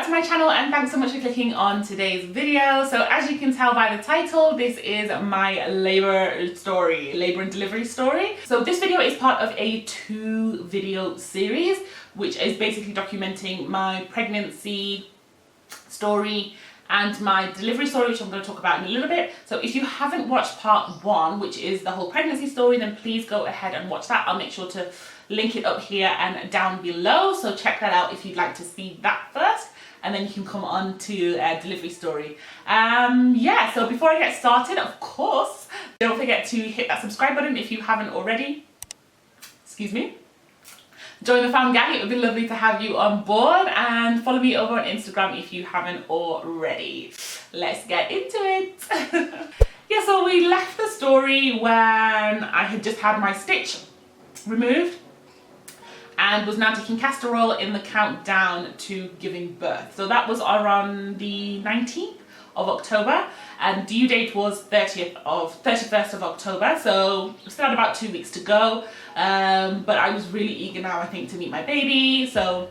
to my channel and thanks so much for clicking on today's video. So as you can tell by the title, this is my labor and delivery story. So this video is part of a 2-video series, which is basically documenting my pregnancy story and my delivery story, which I'm going to talk about in a little bit. So if you haven't watched part 1, which is the whole pregnancy story, then please go ahead and watch that. I'll make sure to link it up here and down below, so check that out if you'd like to see that first, and then you can come on to delivery story. Yeah, so before I get started, of course, don't forget to hit that subscribe button if you haven't already. Excuse me. Join the fam gang, it would be lovely to have you on board, and follow me over on Instagram if you haven't already. Let's get into it. Yeah, so we left the story when I had just had my stitch removed and was now taking castor oil in the countdown to giving birth. So that was around the 19th of October, and due date was 31st of October, so still had about 2 weeks to go. But I was really eager now, I think, to meet my baby. So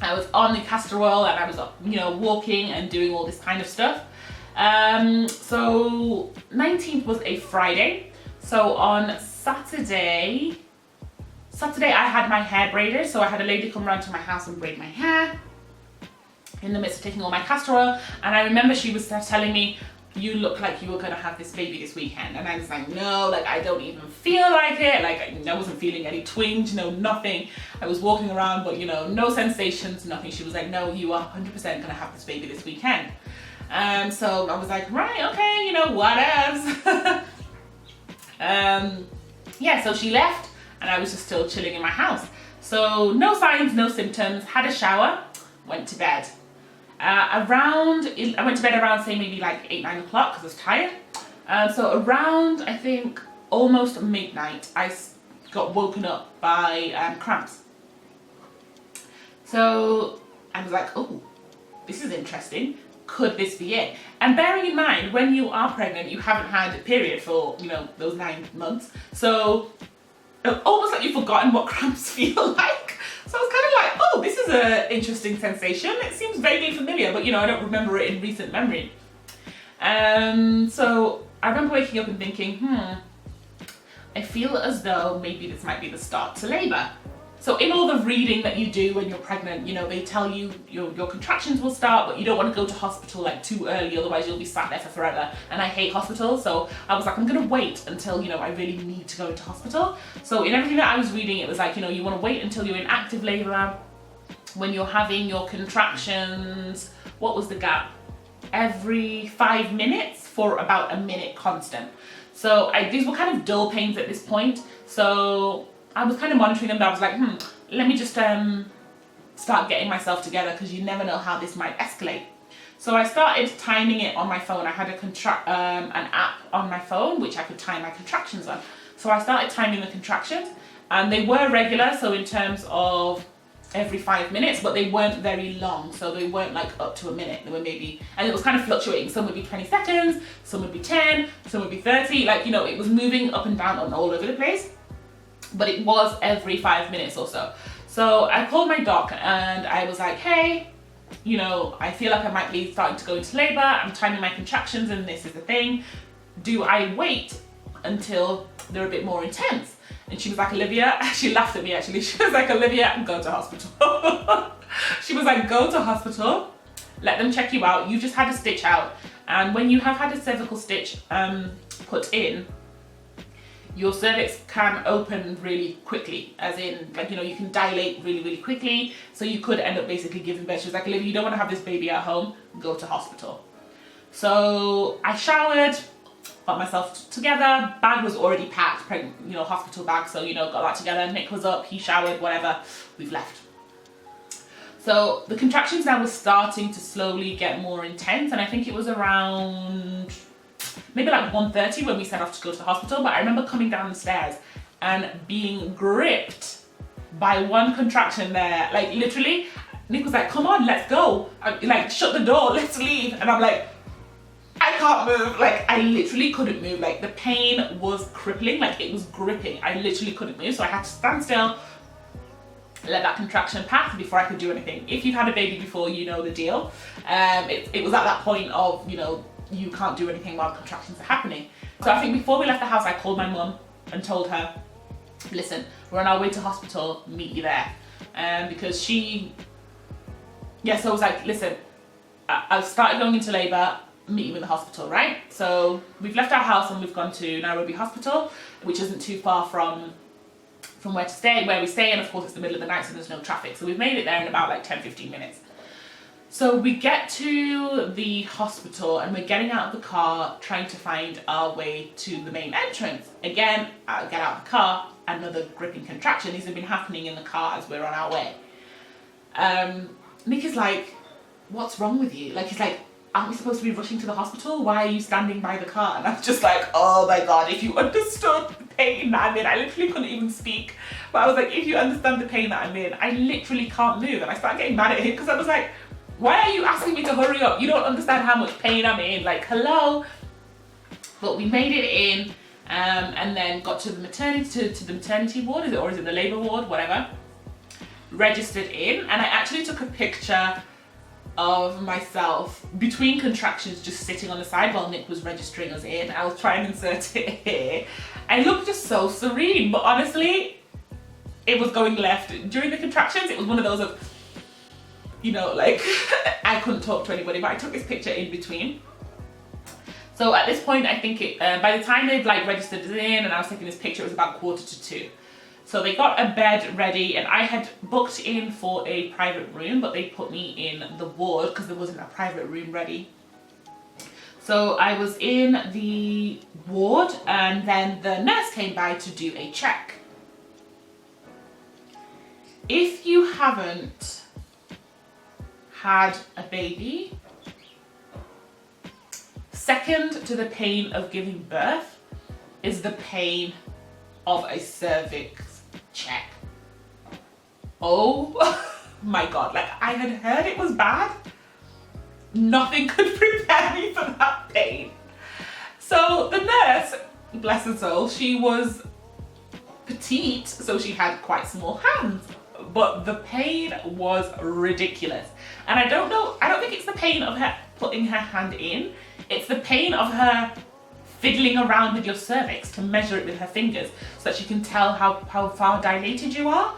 I was on the castor oil and I was, walking and doing all this kind of stuff. So 19th was a Friday. So on Saturday I had my hair braided, so I had a lady come round to my house and braid my hair in the midst of taking all my castor oil, and I remember she was telling me, you look like you were going to have this baby this weekend, and I was like, no, like I don't even feel like it, like I wasn't feeling any twinge, nothing. I was walking around, but no sensations, nothing. She was like, no, you are 100% going to have this baby this weekend. So I was like, right, okay, what else? Yeah, so she left, and I was just still chilling in my house. So no signs, no symptoms, had a shower, went to bed. I went to bed around, say, maybe like 8, 9 o'clock because I was tired. So around, I think, almost midnight, I got woken up by cramps. So I was like, oh, this is interesting. Could this be it? And bearing in mind, when you are pregnant, you haven't had a period for, those 9 months. So almost like you've forgotten what cramps feel like. So I was kind of like, oh, this is an interesting sensation. It seems vaguely familiar, but I don't remember it in recent memory. So I remember waking up and thinking, I feel as though maybe this might be the start to labor. So in all the reading that you do when you're pregnant, they tell you your contractions will start, but you don't want to go to hospital like too early, otherwise you'll be sat there for forever. And I hate hospitals, so I was like, I'm gonna wait until, I really need to go into hospital. So in everything that I was reading, it was like, you want to wait until you're in active labor, when you're having your contractions, what was the gap? Every 5 minutes for about a minute constant. So these were kind of dull pains at this point. So I was kind of monitoring them, but I was like, let me just start getting myself together, because you never know how this might escalate. So I started timing it on my phone. I had an app on my phone which I could time my contractions on. So I started timing the contractions, and they were regular, so in terms of every 5 minutes, but they weren't very long, so they weren't like up to a minute. They were maybe, and it was kind of fluctuating. Some would be 20 seconds, some would be 10, some would be 30, like, it was moving up and down and all over the place. But it was every 5 minutes or so. So I called my doc and I was like, hey, I feel like I might be starting to go into labor. I'm timing my contractions and this is the thing. Do I wait until they're a bit more intense? And she was like, Olivia, she laughed at me actually. She was like, Olivia, go to hospital. She was like, go to hospital, let them check you out. You just had a stitch out. And when you have had a cervical stitch put in, your cervix can open really quickly, as in, like, you can dilate really, really quickly. So you could end up basically giving birth. She was like, Olivia, you don't want to have this baby at home, go to hospital. So I showered, got myself together, bag was already packed, hospital bag. So, got that together. Nick was up, he showered, whatever, we've left. So the contractions now were starting to slowly get more intense. And I think it was around maybe like 1:30 when we set off to go to the hospital, but I remember coming down the stairs and being gripped by one contraction there. Like literally, Nick was like, come on, let's go. Like, shut the door, let's leave. And I'm like, I can't move. Like, I literally couldn't move. Like, the pain was crippling, like it was gripping. I literally couldn't move, so I had to stand still, let that contraction pass before I could do anything. If you've had a baby before, you know the deal. It was at that point of, you know, you can't do anything while contractions are happening. So I think before we left the house, I called my mum and told her, listen, we're on our way to hospital, meet you there. Because she, so I was like, listen, I've started going into labour, meet you in the hospital, right? So we've left our house and we've gone to Nairobi Hospital, which isn't too far from where we stay, and of course it's the middle of the night, so there's no traffic. So we've made it there in about like 10-15 minutes. So we get to the hospital and we're getting out of the car, trying to find our way to the main entrance. Again, I get out of the car, another gripping contraction. These have been happening in the car as we're on our way. Nick is like, what's wrong with you? Like, he's like, aren't we supposed to be rushing to the hospital? Why are you standing by the car? And I'm just like, oh my God, if you understood the pain that I'm in, I literally couldn't even speak. But I was like, if you understand the pain that I'm in, I literally can't move. And I started getting mad at him because I was like, why are you asking me to hurry up? You don't understand how much pain I'm in. Like, hello. But we made it in, and then got to the maternity ward, or is it the labour ward, whatever. Registered in, and I actually took a picture of myself between contractions, just sitting on the side while Nick was registering us in. I was trying to insert it here. I looked just so serene, but honestly, it was going left. During the contractions, it was one of those of, you know, like, I couldn't talk to anybody, but I took this picture in between. So at this point, I think by the time they'd like registered us in and I was taking this picture, it was about 1:45. So they got a bed ready, and I had booked in for a private room, but they put me in the ward because there wasn't a private room ready. So I was in the ward, and then the nurse came by to do a check. If you haven't had a baby, second to the pain of giving birth is the pain of a cervix check. Oh my God, like, I had heard it was bad. Nothing could prepare me for that pain. So the nurse, bless her soul, she was petite, so she had quite small hands, but the pain was ridiculous. And I don't think it's the pain of her putting her hand in, it's the pain of her fiddling around with your cervix to measure it with her fingers so that she can tell how far dilated you are.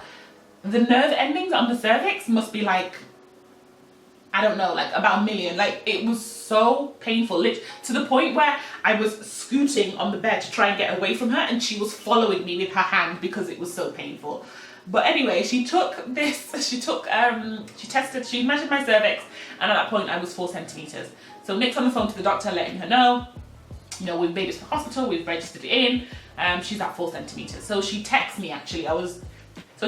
The nerve endings on the cervix must be like, I don't know, like about a million. Like, it was so painful, to the point where I was scooting on the bed to try and get away from her, and she was following me with her hand because it was so painful. But anyway, she measured my cervix, and at that point I was 4 centimeters. So Nick's on the phone to the doctor letting her know, you know, we've made it to the hospital, we've registered it in, she's at 4 centimeters. So she texted me actually,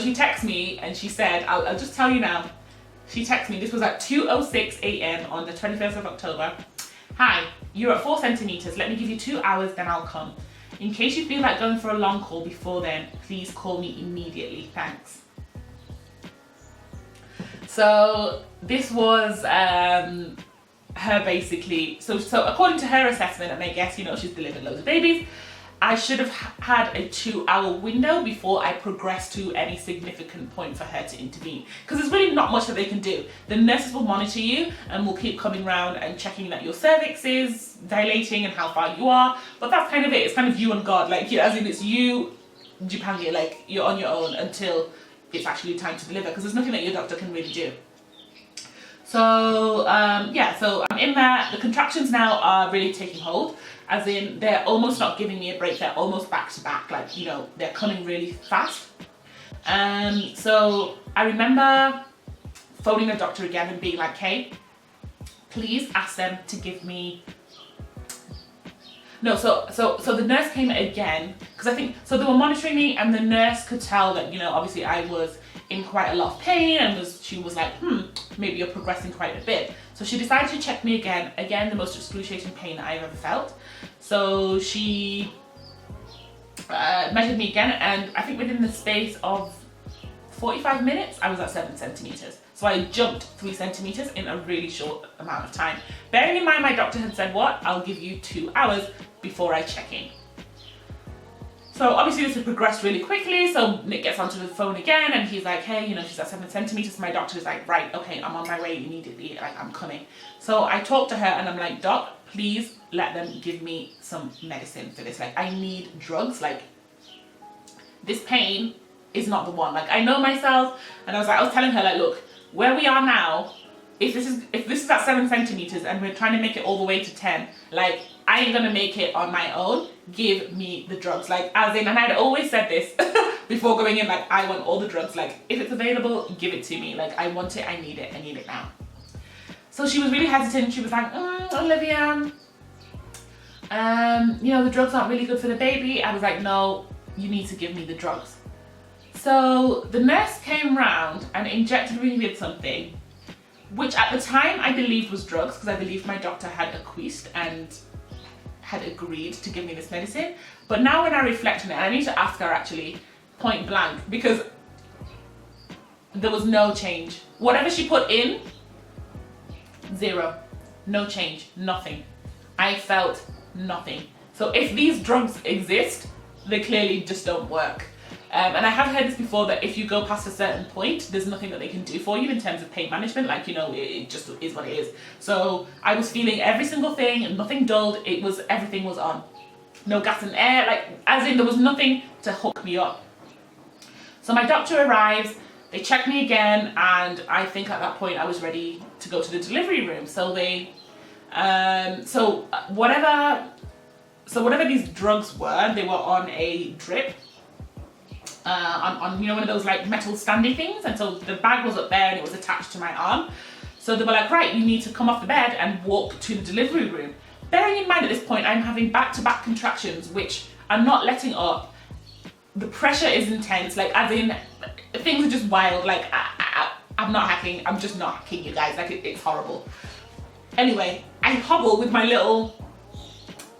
she texted me and she said, I'll just tell you now, she texted me, this was at 2:06 a.m. on the 21st of October. Hi, you're at 4 centimeters, let me give you 2 hours, then I'll come. In case you feel like going for a long call before then, please call me immediately, thanks. So this was her basically, so according to her assessment, and I guess, you know, she's delivered loads of babies, I should have had a 2-hour window before I progressed to any significant point for her to intervene. Because there's really not much that they can do. The nurses will monitor you and will keep coming round and checking that your cervix is dilating and how far you are. But that's kind of it. It's kind of you and God. Like, as in, it's you, Jipangi, like, you're on your own until it's actually time to deliver. Because there's nothing that your doctor can really do. So, so I'm in there. The contractions now are really taking hold. As in, they're almost not giving me a break. They're almost back to back. Like, you know, they're coming really fast. So I remember phoning the doctor again and being like, hey, please ask them to give me... No, so the nurse came again, because I think, so they were monitoring me, and the nurse could tell that, you know, obviously I was in quite a lot of pain, and she was like, maybe you're progressing quite a bit. So she decided to check me again, the most excruciating pain that I've ever felt. So she measured me again, and I think within the space of 45 minutes, I was at 7 centimeters. So I jumped 3 centimeters in a really short amount of time. Bearing in mind, my doctor had said, I'll give you 2 hours before I check in. So obviously this had progressed really quickly, so Nick gets onto the phone again and he's like, hey, you know, she's at 7 centimeters. My doctor is like, right, okay, I'm on my way immediately, like I'm coming. So I talk to her and I'm like, doc, please let them give me some medicine for this. Like I need drugs, like this pain is not the one. Like I know myself, and I was telling her like, look, where we are now, if this is at 7 centimeters and we're trying to make it all the way to 10, like I ain't gonna make it on my own. Give me the drugs. Like as in, and I'd always said this before going in, like I want all the drugs. Like if it's available, give it to me. Like I want it, I need it now. So she was really hesitant. She was like, Olivia, you know, the drugs aren't really good for the baby. I was like, no, you need to give me the drugs. So the nurse came round and injected me with something, which at the time I believed was drugs, because I believed my doctor had acquiesced and had agreed to give me this medicine. But now when I reflect on it, I need to ask her actually point blank, because there was no change. Whatever she put in, zero, no change, nothing. I felt nothing. So if these drugs exist, they clearly just don't work. And I have heard this before, that if you go past a certain point, there's nothing that they can do for you in terms of pain management. Like, you know, it just is what it is. So I was feeling every single thing and nothing dulled. Everything was on. No gas and air, like as in there was nothing to hook me up. So my doctor arrives, they check me again, and I think at that point I was ready to go to the delivery room. So whatever these drugs were, they were on a drip. On you know, one of those like metal standy things, and so the bag was up there and it was attached to my arm. So they were like, right, you need to come off the bed and walk to the delivery room. Bearing in mind at this point I'm having back-to-back contractions which are not letting up. The pressure is intense, like as in things are just wild. Like I'm not hacking, I'm just not hacking, you guys, like it's horrible. Anyway, I hobble with my little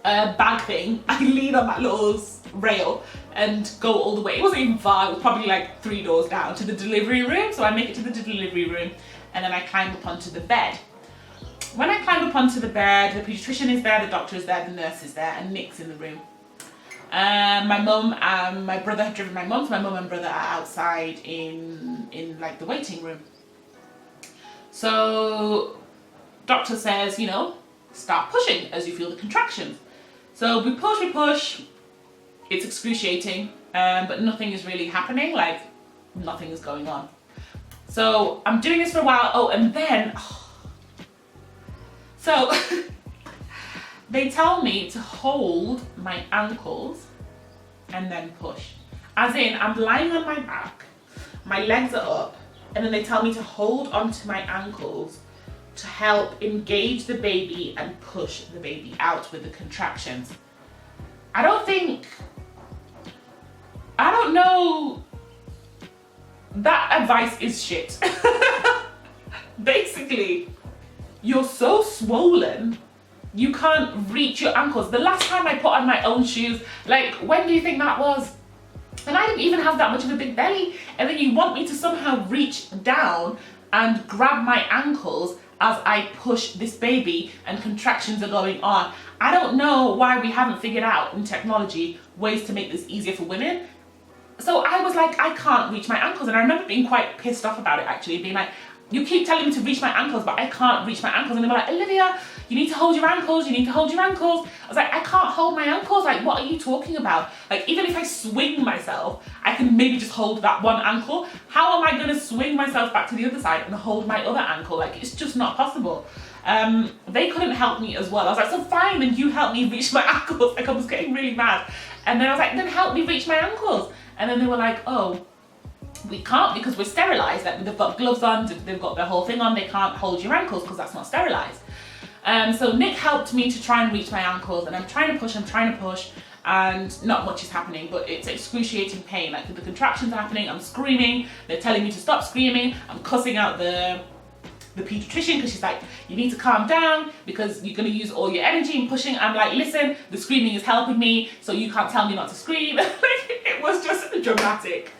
bag thing. I lean on that little rail and go all the way. It wasn't even far, it was probably like 3 doors down to the delivery room. So I make it to the delivery room and then I climb up onto the bed. When I climb up onto the bed, the pediatrician is there, the doctor is there, the nurse is there, and Nick's in the room. My mum and my brother had driven my mum, so my mum and brother are outside in like the waiting room. So doctor says, you know, start pushing as you feel the contractions. So we push, it's excruciating, but nothing is really happening, like nothing is going on. So I'm doing this for a while, and then, so they tell me to hold my ankles and then push. As in, I'm lying on my back, my legs are up, and then they tell me to hold onto my ankles to help engage the baby and push the baby out with the contractions. I don't know, that advice is shit. Basically, you're so swollen, you can't reach your ankles. The last time I put on my own shoes, like when do you think that was? And I didn't even have that much of a big belly, and then you want me to somehow reach down and grab my ankles as I push this baby and contractions are going on. I don't know why we haven't figured out in technology ways to make this easier for women. So I was like, I can't reach my ankles, and I remember being quite pissed off about it actually, being like, you keep telling me to reach my ankles, but I can't reach my ankles. And they were like, Olivia, you need to hold your ankles, you need to hold your ankles. I was like, I can't hold my ankles, like what are you talking about? Like even if I swing myself, I can maybe just hold that one ankle. How am I gonna swing myself back to the other side and hold my other ankle? Like it's just not possible. They couldn't help me as well. I was like, so fine, then you help me reach my ankles. Like I was getting really mad. And then I was like, then help me reach my ankles. And then they were like, oh, we can't because we're sterilized. Like they've got gloves on, they've got their whole thing on, they can't hold your ankles because that's not sterilized. So Nick helped me to try and reach my ankles, and I'm trying to push, and not much is happening, but it's excruciating pain. Like the contractions are happening, I'm screaming, they're telling me to stop screaming, I'm cussing out the pediatrician because she's like, you need to calm down because you're going to use all your energy in pushing. I'm like, listen, the screaming is helping me, so you can't tell me not to scream. It was just dramatic.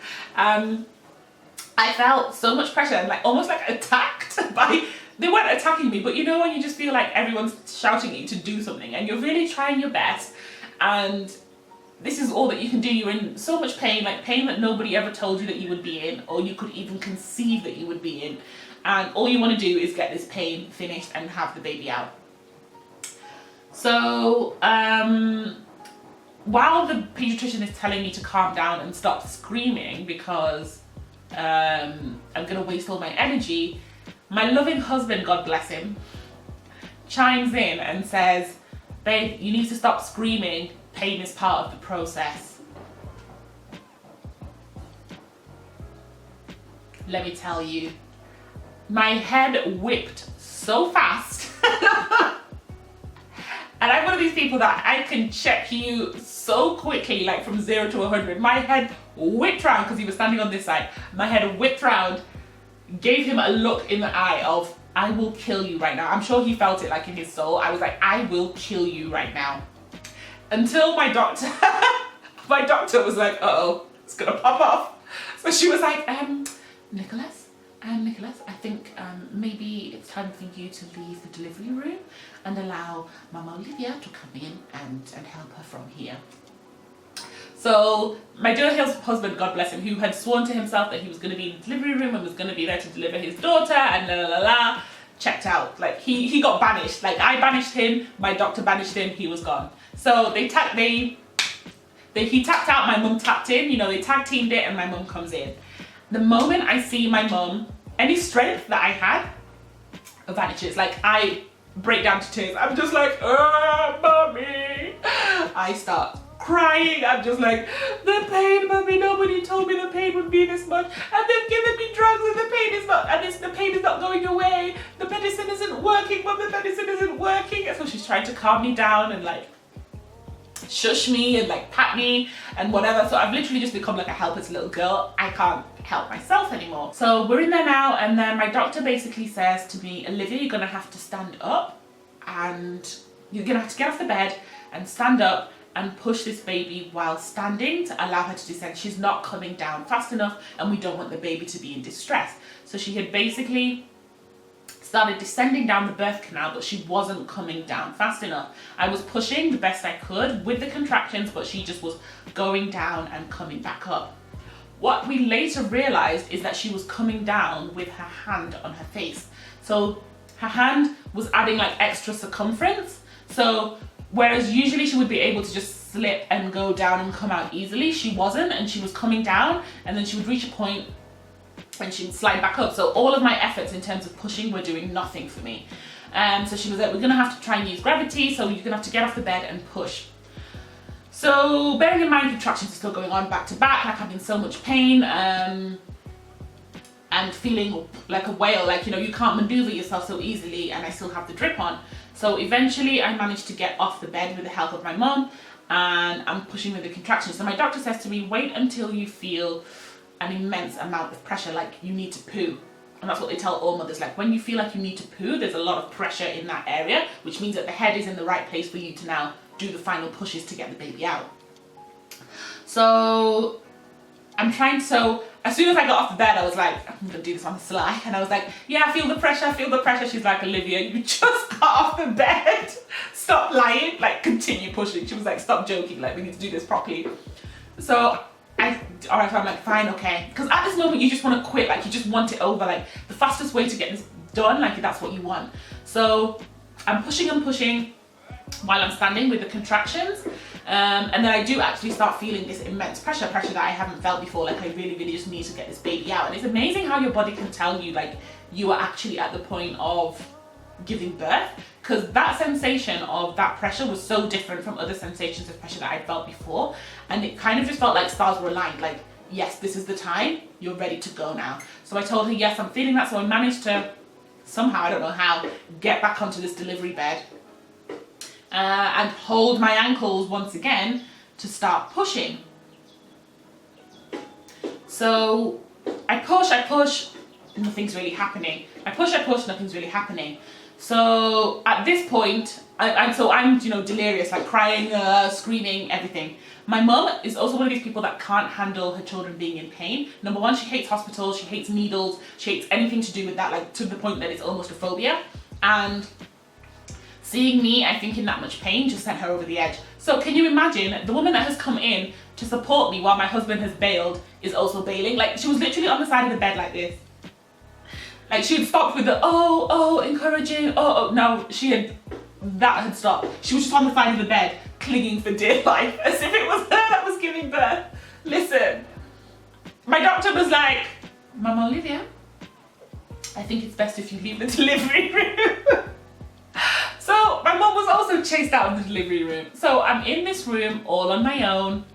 I felt so much pressure and like almost like attacked by, they weren't attacking me, but you know when you just feel like everyone's shouting at you to do something and you're really trying your best and this is all that you can do. You're in so much pain, like pain that nobody ever told you that you would be in, or you could even conceive that you would be in. And all you want to do is get this pain finished and have the baby out. So, while the pediatrician is telling me to calm down and stop screaming because I'm going to waste all my energy, my loving husband, God bless him, chimes in and says, babe, you need to stop screaming. Pain is part of the process. Let me tell you, my head whipped so fast. And I'm one of these people that I can check you so quickly, like from 0 to 100. My head whipped round because he was standing on this side. My head whipped round, gave him a look in the eye of, I will kill you right now. I'm sure he felt it like in his soul. I was like, I will kill you right now. Until my doctor, my doctor was like, uh-oh, it's gonna pop off. So she was like, Nicholas, I think maybe it's time for you to leave the delivery room and allow Mama Olivia to come in and help her from here. So my dear husband, God bless him, who had sworn to himself that he was going to be in the delivery room and was going to be there to deliver his daughter and checked out. Like he got banished. Like I banished him, my doctor banished him, he was gone. So he tapped out, my mum tapped in, you know, they tag teamed it and my mum comes in. The moment I see my mum, any strength that I had vanishes. Like I break down to tears. I'm just like, oh, mommy. I start crying. I'm just like, the pain, mommy, nobody told me the pain would be this much. And they've given me drugs and the pain is not, the pain is not going away. The medicine isn't working, mom, the medicine isn't working. And so she's trying to calm me down and like shush me and like pat me and whatever. So I've literally just become like a helpless little girl. I can't help myself anymore. So we're in there now, and then my doctor basically says to me, Olivia, you're gonna have to stand up and you're gonna have to get off the bed and stand up and push this baby while standing to allow her to descend. She's not coming down fast enough and we don't want the baby to be in distress. So she had basically started descending down the birth canal, but she wasn't coming down fast enough. I was pushing the best I could with the contractions, but she just was going down and coming back up. What we later realized is that she was coming down with her hand on her face. So her hand was adding like extra circumference. So whereas usually she would be able to just slip and go down and come out easily, she wasn't, and she was coming down and then she would reach a point and she would slide back up. So all of my efforts in terms of pushing were doing nothing for me. So she was like, we're gonna have to try and use gravity, so you're gonna have to get off the bed and push. So bearing in mind contractions are still going on back to back, like I'm in so much pain and feeling like a whale, like, you know, you can't maneuver yourself so easily, and I still have the drip on. So eventually I managed to get off the bed with the help of my mum, and I'm pushing with the contractions. So my doctor says to me, wait until you feel an immense amount of pressure, like you need to poo. And that's what they tell all mothers, like when you feel like you need to poo, there's a lot of pressure in that area, which means that the head is in the right place for you to now do the final pushes to get the baby out. So I'm trying to, so as soon as I got off the bed, I was like, I'm gonna do this on the sly. And I was like, yeah, I feel the pressure, I feel the pressure. She's like, Olivia, you just got off the bed. Stop lying, like continue pushing. She was like, stop joking, like we need to do this properly. So alright, so I'm like, fine, okay. Because at this moment you just want to quit, like you just want it over, like the fastest way to get this done, like that's what you want. So I'm pushing and pushing while I'm standing with the contractions. And then I do actually start feeling this immense pressure that I haven't felt before, like I really just need to get this baby out. And it's amazing how your body can tell you like you are actually at the point of giving birth, because that sensation of that pressure was so different from other sensations of pressure that I'd felt before, and it kind of just felt like stars were aligned, like yes, this is the time, you're ready to go now. So I told her, yes, I'm feeling that. So I managed to somehow, I don't know how, get back onto this delivery bed and hold my ankles once again to start pushing. So I push, nothing's really happening. I push, nothing's really happening. So at this point, I'm you know, delirious, like crying, screaming, everything. My mum is also one of these people that can't handle her children being in pain. Number one, she hates hospitals, she hates needles, she hates anything to do with that, like to the point that it's almost a phobia. And seeing me, I think, in that much pain just sent her over the edge. So can you imagine the woman that has come in to support me while my husband has bailed is also bailing? Like, she was literally on the side of the bed like this. Like, she had stopped with the, oh, encouraging, oh, no, that had stopped. She was just on the side of the bed, clinging for dear life, as if it was her that was giving birth. Listen, my doctor was like, Mama Olivia, I think it's best if you leave the delivery room. So my mom was also chased out of the delivery room. So I'm in this room all on my own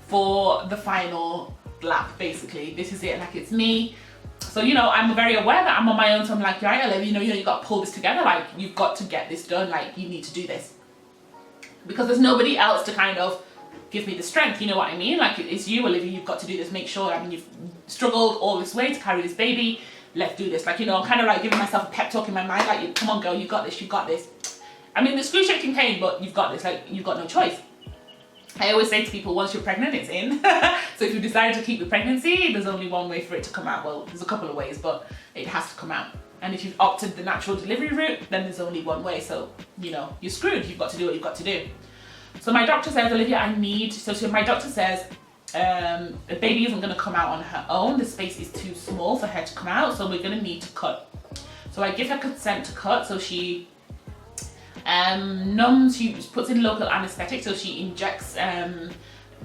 for the final lap, basically. This is it, like, it's me. So, you know, I'm very aware that I'm on my own. So I'm like, right, Olivia, you got to pull this together. Like, you've got to get this done. Like, you need to do this. Because there's nobody else to kind of give me the strength. You know what I mean? Like, it's you, Olivia. You've got to do this. Make sure, I mean, you've struggled all this way to carry this baby. Let's do this. Like, you know, I'm kind of like giving myself a pep talk in my mind. Like, come on, girl, you got this. You got this. I mean, it's excruciating pain, but you've got this. Like, you've got no choice. I always say to people, once you're pregnant, it's in. So if you decide to keep the pregnancy, there's only one way for it to come out. Well, there's a couple of ways, but it has to come out. And if you've opted the natural delivery route, then there's only one way. So, you know, you're screwed. You've got to do what you've got to do. So my doctor says, Olivia, so my doctor says, the baby isn't going to come out on her own. The space is too small for her to come out. So we're going to need to cut. So I give her consent to cut. So she she puts in local anesthetic, so she injects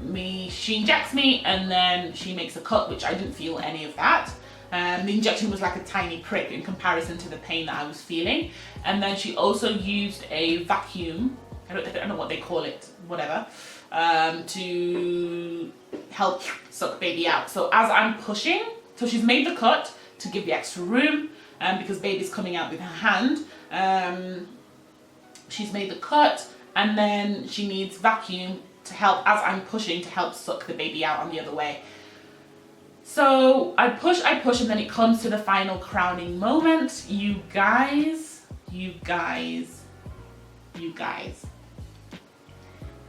me, and then she makes a cut, which I didn't feel any of that. The injection was like a tiny prick in comparison to the pain that I was feeling. And then she also used a vacuum, I don't know what they call it, whatever, to help suck baby out. So as I'm pushing, so she's made the cut to give the extra room, because baby's coming out with her hand. She's made the cut, and then she needs vacuum to help, as I'm pushing, to help suck the baby out on the other way. So I push, and then it comes to the final crowning moment. You guys.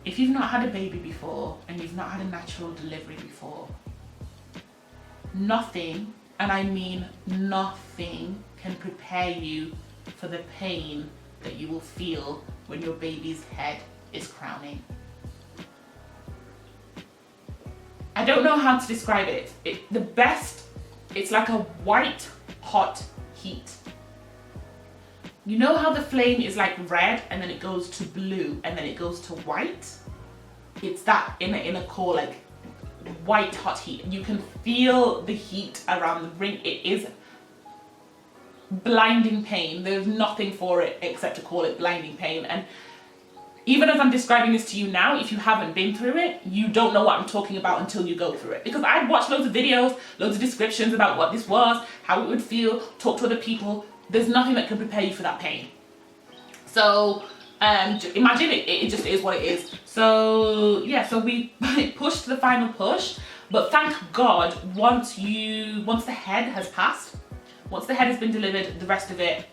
If you've not had a baby before, and you've not had a natural delivery before, nothing, and I mean nothing, can prepare you for the pain that you will feel when your baby's head is crowning. I don't know how to describe it. It's like a white hot heat. You know how the flame is like red and then it goes to blue and then it goes to white? It's that in a core, like white hot heat. You can feel the heat around the ring. It is blinding pain. There's nothing for it except to call it blinding pain. And even as I'm describing this to you now, if you haven't been through it, you don't know what I'm talking about until you go through it. Because I'd watched loads of videos, loads of descriptions about what this was, how it would feel, talk to other people. There's nothing that can prepare you for that pain. So imagine it just is what it is. So yeah, so we pushed the final push, but thank God, once the head has passed, once the head has been delivered, the rest of it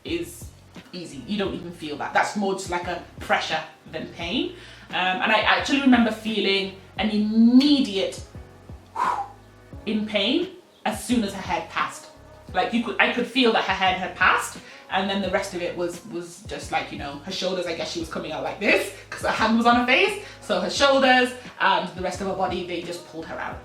is easy. You don't even feel that. That's more just like a pressure than pain. And I actually remember feeling an immediate in pain as soon as her head passed. Like I could feel that her head had passed, and then the rest of it was just like, you know, her shoulders, I guess she was coming out like this because her hand was on her face. So her shoulders and the rest of her body, they just pulled her out.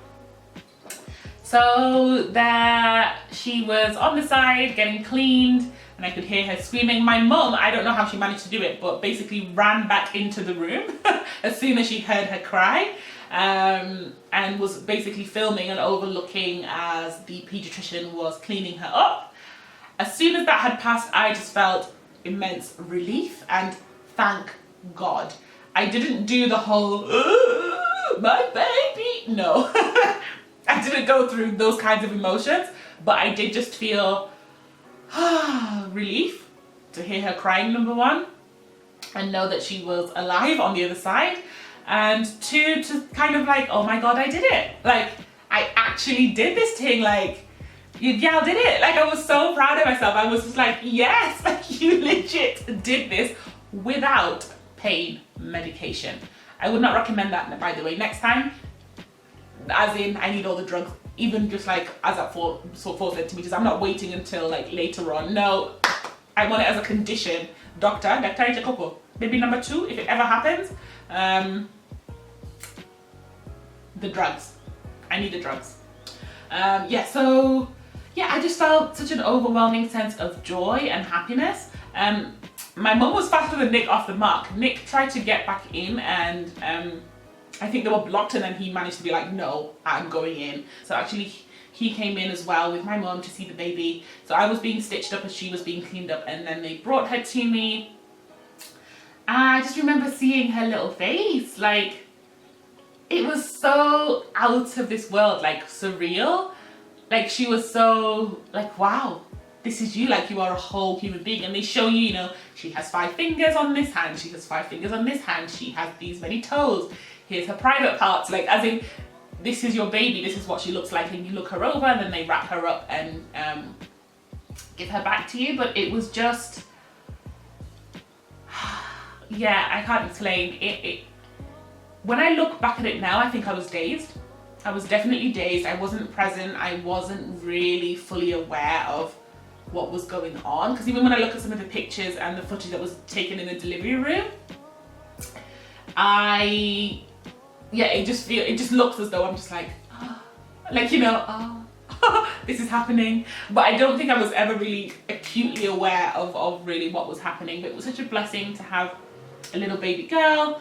So there she was on the side getting cleaned, and I could hear her screaming. My mum, I don't know how she managed to do it, but basically ran back into the room as soon as she heard her cry, and was basically filming and overlooking as the pediatrician was cleaning her up. As soon as that had passed, I just felt immense relief, and thank God. I didn't do the whole, my baby, no. I didn't go through those kinds of emotions, but I did just feel relief to hear her crying, number one, and know that she was alive on the other side, and two, to kind of like, oh my God, I did it. Like, I actually did this thing. Like, yeah, I did it. Like, I was so proud of myself. I was just like, yes, like, you legit did this without pain medication. I would not recommend that, by the way. Next time, as in, I need all the drugs, even just like as at 4 centimeters. I'm not waiting until like later on. No, I'm on it as a condition. Dr. Chekoko. Baby number 2, if it ever happens, the drugs. I need the drugs. Yeah, so yeah, I just felt such an overwhelming sense of joy and happiness. My mum was faster than Nick off the mark. Nick tried to get back in, and I think they were blocked, and then he managed to be like, no, I'm going in. So actually he came in as well with my mum to see the baby. So I was being stitched up as she was being cleaned up, and then they brought her to me. I just remember seeing her little face, like, it was so out of this world, like surreal. Like, she was so like, wow, this is you, like you are a whole human being. And they show you, you know, she has 5 fingers on this hand, she has 5 fingers on this hand, she has these many toes, here's her private parts, like as in, this is your baby, this is what she looks like. And you look her over, and then they wrap her up and give her back to you. But it was just, yeah, I can't explain it. When I look back at it now, I think I was dazed. I was definitely dazed. I wasn't present. I wasn't really fully aware of what was going on. Because even when I look at some of the pictures and the footage that was taken in the delivery room, it just looks as though I'm just like, oh, like, you know, oh, this is happening. But I don't think I was ever really acutely aware of really what was happening. But it was such a blessing to have a little baby girl.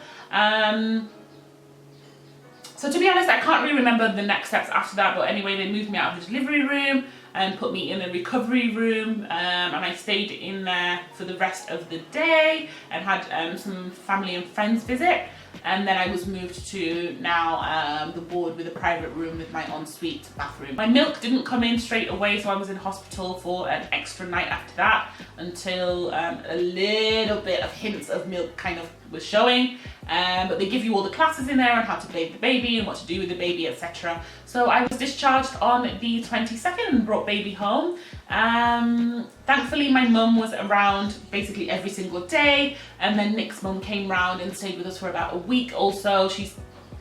So to be honest, I can't really remember the next steps after that, but anyway, they moved me out of the delivery room and put me in a recovery room, and I stayed in there for the rest of the day and had some family and friends visit. And then I was moved to now the ward with a private room with my ensuite bathroom. My milk didn't come in straight away, so I was in hospital for an extra night after that until a little bit of hints of milk kind of was showing. But they give you all the classes in there on how to bathe the baby and what to do with the baby, etc. So I was discharged on the 22nd and brought baby home. Thankfully my mum was around basically every single day, and then Nick's mum came round and stayed with us for about a week also. She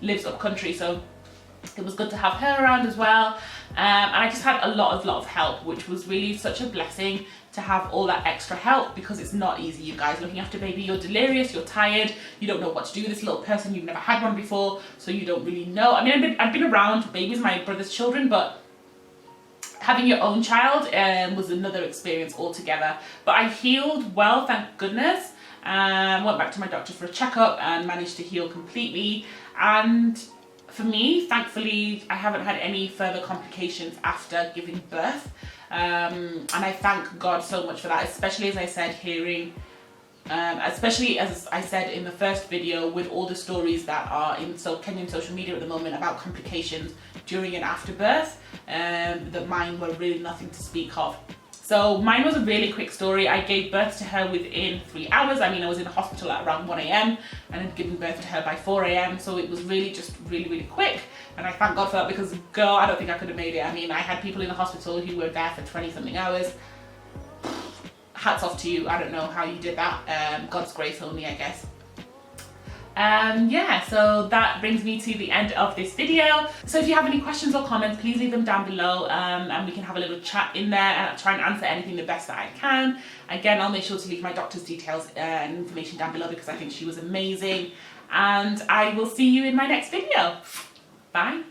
lives up country, so it was good to have her around as well. And I just had a lot of help, which was really such a blessing to have all that extra help, because it's not easy, you guys. Looking after baby, you're delirious, you're tired, you don't know what to do with this little person, you've never had one before, so you don't really know. I mean, I've been around babies, my brother's children, but having your own child was another experience altogether. But I healed well, thank goodness. Went back to my doctor for a checkup and managed to heal completely. And for me, thankfully, I haven't had any further complications after giving birth. And I thank God so much for that, especially as I said, especially as I said in the first video, with all the stories that are in Kenyan social media at the moment about complications during and after birth, that mine were really nothing to speak of. So mine was a really quick story. I gave birth to her within 3 hours. I mean, I was in the hospital at around 1 a.m. and had given birth to her by 4 a.m. So it was really just really quick. And I thank God for that, because girl, I don't think I could have made it. I mean, I had people in the hospital who were there for 20 something hours. Hats off to you. I don't know how you did that. God's grace only, I guess. Yeah, so that brings me to the end of this video. So if you have any questions or comments, please leave them down below, and we can have a little chat in there, and I'll try and answer anything the best that I can. Again, I'll make sure to leave my doctor's details and information down below, because I think she was amazing. And I will see you in my next video. Bye.